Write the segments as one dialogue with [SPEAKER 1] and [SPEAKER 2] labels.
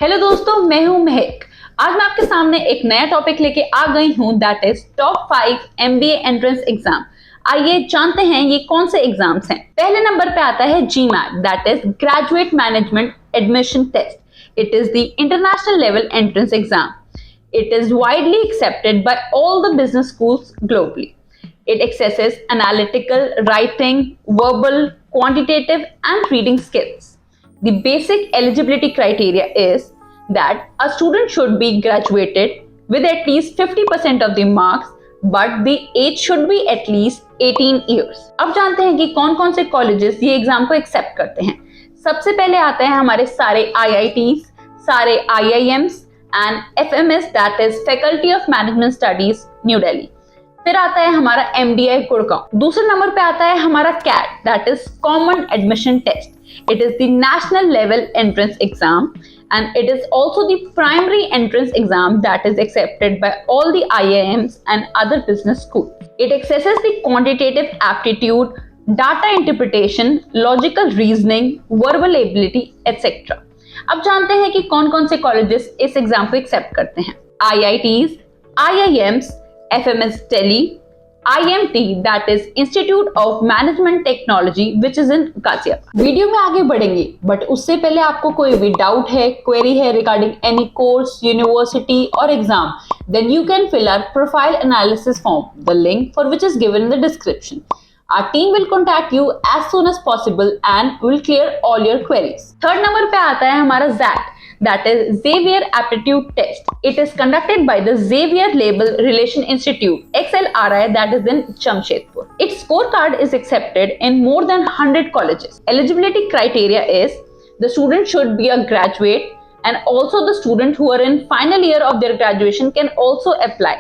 [SPEAKER 1] Hello दोस्तों, मैं हूं महक। आज मैं आपके सामने एक नया टॉपिक लेके आ गई हूं, that is top 5 MBA entrance exam. आइए जानते हैं ये कौन से एग्जाम्स हैं। पहले नंबर पे आता है GMAT, that is graduate management admission test. It is the international level entrance exam. It is widely accepted by all the business schools globally. It assesses analytical, writing, verbal, quantitative, and reading skills. The basic eligibility criteria is that a student should be graduated with at least 50% of the marks, but the age should be at least 18 years. अब जानते हैं कि कौन कौन से colleges ये exam को accept करते हैं। सबसे पहले आते हैं हमारे सारे IITs, सारे IIMs and FMS, that is faculty of management studies, new Delhi. फिर आता है हमारा MDI गुड़गांव। दूसरे नंबर पे आता है हमारा CAT, that is common admission test. It is the national level entrance exam and it is also the primary entrance exam that is accepted by all the IIMs and other business schools. It assesses the quantitative aptitude, data interpretation, logical reasoning, verbal ability, etc. अब जानते हैं कि कौन कौन से colleges इस exam को accept करते हैं। IITs, IIMs, FMS Delhi, IMT, that is Institute of Management Technology, which is in Ghaziabad. Video में आगे बढ़ेंगे, बट उससे पहले आपको कोई भी डाउट है, क्वेरी है रिगार्डिंग एनी कोर्स, यूनिवर्सिटी और exam, then you can fill our profile analysis form, the link for which is given in the description. Our team will contact you as soon as possible and will clear all your queries. Third number पे आता है हमारा ZAT, that is Xavier Aptitude Test. It is conducted by the Xavier Label Relation Institute, XLRI, that is in Jamshedpur. Its scorecard is accepted in more than 100 colleges. Eligibility criteria is the student should be a graduate and also the student who are in final year of their graduation can also apply,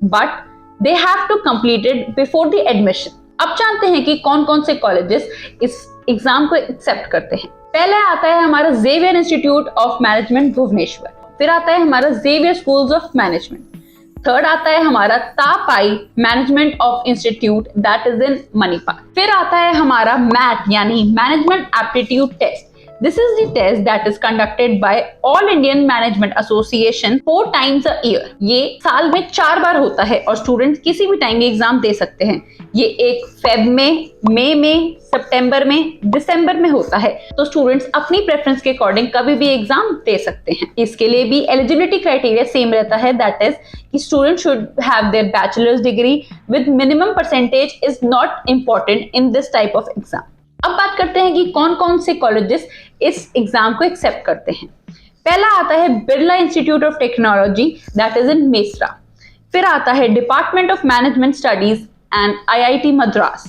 [SPEAKER 1] but they have to complete it before the admission. अब जानते हैं कि कौन कौन से colleges इस exam को accept करते हैं। पहले आता है हमारा Xavier Institute of Management Bhubaneswar, फिर आता है हमारा Xavier Schools of Management, third आता है हमारा Tapai Management of Institute, that is in Manipal, फिर आता है हमारा मैट यानी Management Aptitude Test. This is the test that is conducted by All Indian Management Association 4 times a year. ये साल में 4 बार होता है और स्टूडेंट्स किसी भी टाइम एग्जाम दे सकते हैं। ये एक फेब में, मई में, सितंबर में, दिसंबर में होता है, तो स्टूडेंट्स अपनी प्रेफरेंस के अकॉर्डिंग कभी भी एग्जाम दे सकते हैं। इसके लिए भी एलिजिबिलिटी क्राइटेरिया सेम रहता है, दैट इज कि student should have their bachelors degree with minimum percentage is not important in this type of exam. अब बात करते हैं कि कौन कौन से कॉलेजेस इस एग्जाम को एक्सेप्ट करते हैं। पहला आता है Birla institute of technology, that is इन मेसरा, फिर आता है department of management studies and IIT Madras,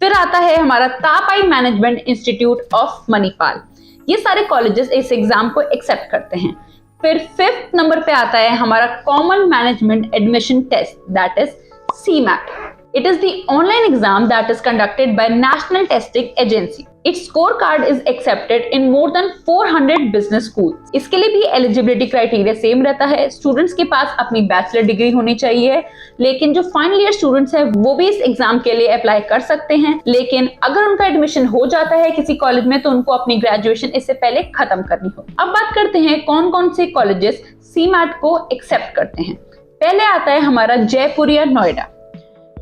[SPEAKER 1] फिर आता है हमारा Tapai management institute of Manipal. ये सारे कॉलेजेस इस एग्जाम को एक्सेप्ट करते हैं। फिर फिफ्थ नंबर पे आता है हमारा common management admission test, that is CMAT. It is the online exam that is conducted by National Testing Agency. Its scorecard is accepted in more than 400 business schools. इसके लिए भी एलिजिबिलिटी क्राइटेरिया सेम रहता है। Students के पास अपनी bachelor degree होनी चाहिए, लेकिन जो फाइनल ईयर स्टूडेंट्स हैं वो भी इस एग्जाम के लिए अप्लाई कर सकते हैं, लेकिन अगर उनका एडमिशन हो जाता है किसी कॉलेज में तो उनको अपनी ग्रेजुएशन इससे पहले खत्म करनी हो। अब बात करते हैं कौन कौन से कॉलेजेस CMAT को एक्सेप्ट करते हैं। पहले आता है हमारा जयपुरिया नोएडा,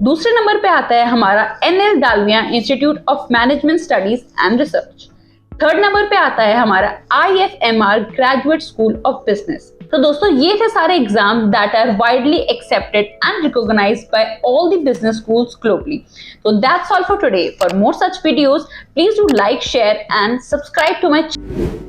[SPEAKER 1] दूसरे नंबर पे आता है हमारा NL Dalmia institute of management studies and research, third number पे आता है हमारा IFMR graduate school of business. तो दोस्तों ये थे सारे exam that are widely accepted and recognized by all the business schools globally. So that's all for today. For more such videos, please do like, share and subscribe to my channel.